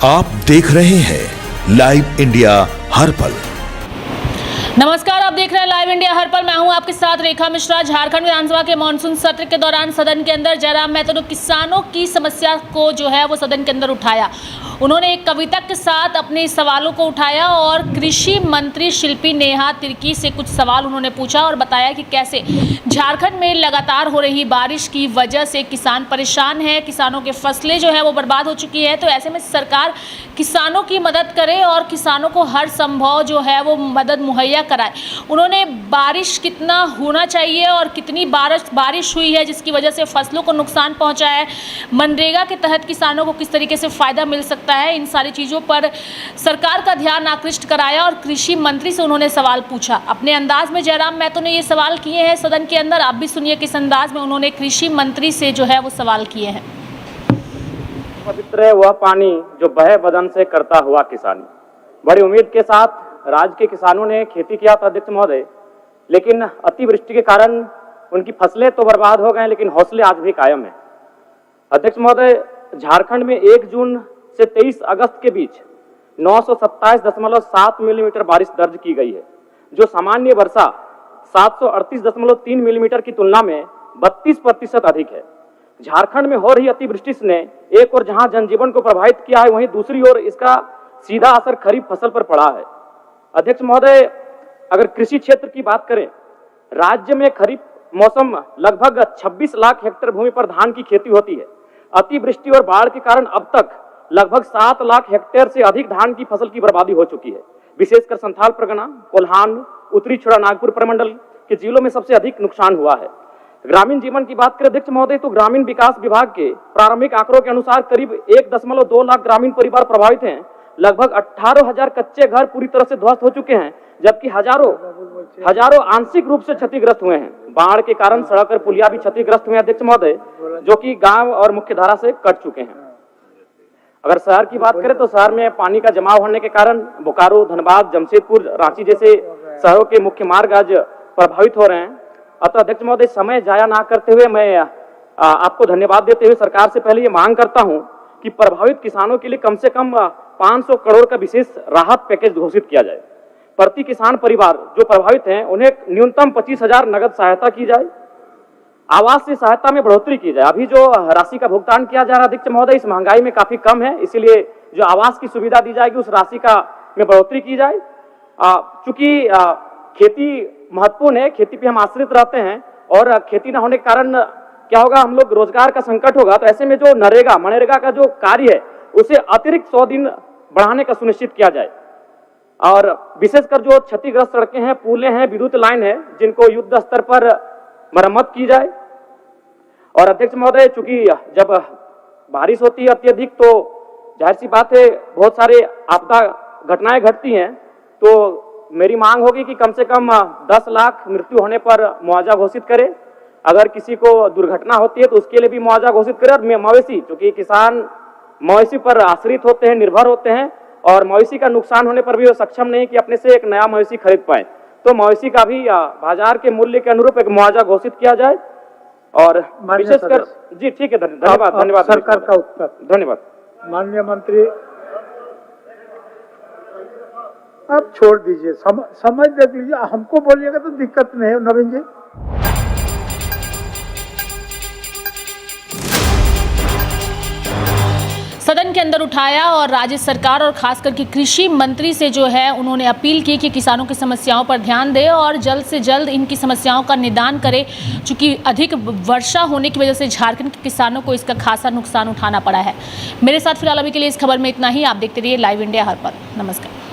आप देख रहे हैं लाइव इंडिया हर पल। नमस्कार, आप देख रहे हैं लाइव इंडिया हर पल। मैं हूं आपके साथ रेखा मिश्रा। झारखंड विधानसभा के मानसून सत्र के दौरान सदन के अंदर जयराम मेहतो ने किसानों की समस्या को जो है वो सदन के अंदर उठाया। उन्होंने एक कविता के साथ अपने सवालों को उठाया और कृषि मंत्री शिल्पी नेहा तिर्की से कुछ सवाल उन्होंने पूछा और बताया कि कैसे झारखंड में लगातार हो रही बारिश की वजह से किसान परेशान हैं, किसानों के फसलें जो है वो बर्बाद हो चुकी है। तो ऐसे में सरकार किसानों की मदद करे और किसानों को हर संभव जो है वो मदद मुहैया कराए। उन्होंने बारिश कितना होना चाहिए और कितनी बारिश हुई है जिसकी वजह से फसलों को नुकसान पहुंचा है, मनरेगा के तहत किसानों को किस तरीके से फ़ायदा मिल सकता है, इन सारी चीज़ों पर सरकार का ध्यान आकृष्ट कराया और कृषि मंत्री से उन्होंने सवाल पूछा। अपने अंदाज में जयराम मेहतो ने ये सवाल किए हैं सदन के अंदर। आप भी सुनिए किस अंदाज में उन्होंने कृषि मंत्री से जो है वो सवाल किए हैं। पवित्र है वह पानी जो बहे बदन से करता हुआ किसानी। बड़ी उम्मीद के साथ राज्य के किसानों ने खेती किया था अध्यक्ष महोदय, लेकिन अतिवृष्टि के कारण उनकी फसलें तो बर्बाद हो गए लेकिन हौसले आज भी कायम है। अध्यक्ष महोदय, झारखंड में 1 जून से 23 अगस्त के बीच 927.7 मिलीमीटर बारिश दर्ज की गई है, जो सामान्य वर्षा 738.3 मिलीमीटर की तुलना में 32% अधिक है। झारखंड में हो रही अतिवृष्टि ने एक और जहां जनजीवन को प्रभावित किया है, वहीं दूसरी ओर इसका सीधा असर खरीफ फसल पर पड़ा है। अध्यक्ष महोदय, अगर कृषि क्षेत्र की बात करें, राज्य में खरीफ मौसम लगभग 26 लाख हेक्टेयर भूमि पर धान की खेती होती है। अतिवृष्टि और बाढ़ के कारण अब तक लगभग 7 लाख हेक्टेयर से अधिक धान की फसल की बर्बादी हो चुकी है। विशेषकर संथाल परगना, कोल्हान, उत्तरी छोटानागपुर प्रमंडल के जिलों में सबसे अधिक नुकसान हुआ है। ग्रामीण जीवन की बात करें अध्यक्ष महोदय, तो ग्रामीण विकास विभाग के प्रारंभिक आंकड़ों के अनुसार करीब 1.2 लाख ग्रामीण परिवार प्रभावित हैं। लगभग 18,000 कच्चे घर पूरी तरह से ध्वस्त हो चुके हैं, जबकि हजारों आंशिक रूप से क्षतिग्रस्त हुए हैं। बाढ़ के कारण सड़क और पुलिया भी क्षतिग्रस्त हुए हैं अध्यक्ष महोदय, जो कि गांव और मुख्य धारा से कट चुके हैं। अगर शहर की बात करें तो शहर में पानी का जमाव होने के कारण बोकारो, धनबाद, जमशेदपुर, रांची जैसे शहरों के मुख्य मार्ग आज प्रभावित हो रहे हैं। अतः अध्यक्ष महोदय, समय जाया ना करते हुए मैं आपको धन्यवाद देते हुए सरकार से पहले ये मांग करता हूं कि प्रभावित किसानों के लिए कम से कम 500 करोड़ का विशेष राहत पैकेज घोषित किया जाए। प्रति किसान परिवार जो प्रभावित हैं उन्हें न्यूनतम 25,000 नगद सहायता की जाए। आवास से सहायता में बढ़ोतरी की जाए। अभी जो राशि का भुगतान किया जा रहा है अध्यक्ष महोदय, इस महंगाई में काफी कम है, इसीलिए जो आवास की सुविधा दी जाएगी उस राशि का में बढ़ोतरी की जाए। चूंकि खेती महत्वपूर्ण है, खेती पे हम आश्रित रहते हैं और खेती न होने के कारण क्या होगा, हम लोग रोजगार का संकट होगा। तो ऐसे में जो मनरेगा का जो कार्य है उसे अतिरिक्त 100 दिन बढ़ाने का सुनिश्चित किया जाए। और विशेषकर जो क्षतिग्रस्त सड़कें हैं, पुलें हैं, विद्युत लाइन है, जिनको युद्ध स्तर पर मरम्मत की जाए। और अध्यक्ष महोदय, चूंकि जब बारिश होती है अत्यधिक तो जाहिर सी बात है बहुत सारे आपदा घटनाएं घटती हैं, तो मेरी मांग होगी कि कम से कम 10 लाख मृत्यु होने पर मुआवजा घोषित करे। अगर किसी को दुर्घटना होती है तो उसके लिए भी मुआवजा घोषित करे। और मवेशी, चूंकि किसान मवेशी पर आश्रित होते हैं, निर्भर होते हैं, और मवेशी का नुकसान होने पर भी वो सक्षम नहीं कि अपने से एक नया मवेशी खरीद पाए, तो मवेशी का भी बाजार के मूल्य के अनुरूप एक मुआवजा घोषित किया जाए। और विशेषकर जी ठीक है, धन्यवाद सरकार का उत्तर। धन्यवाद माननीय मंत्री, आप छोड़ दीजिए, समझ देख लीजिए, हमको बोलिएगा तो दिक्कत नहीं है। नवीन जी, सदन के अंदर उठाया और राज्य सरकार और खास करके कृषि मंत्री से जो है उन्होंने अपील की कि किसानों की समस्याओं पर ध्यान दे और जल्द से जल्द इनकी समस्याओं का निदान करे, चूँकि अधिक वर्षा होने की वजह से झारखंड के किसानों को इसका खासा नुकसान उठाना पड़ा है। मेरे साथ फिलहाल अभी के लिए इस खबर में इतना ही। आप देखते रहिए लाइव इंडिया हर पल। नमस्कार।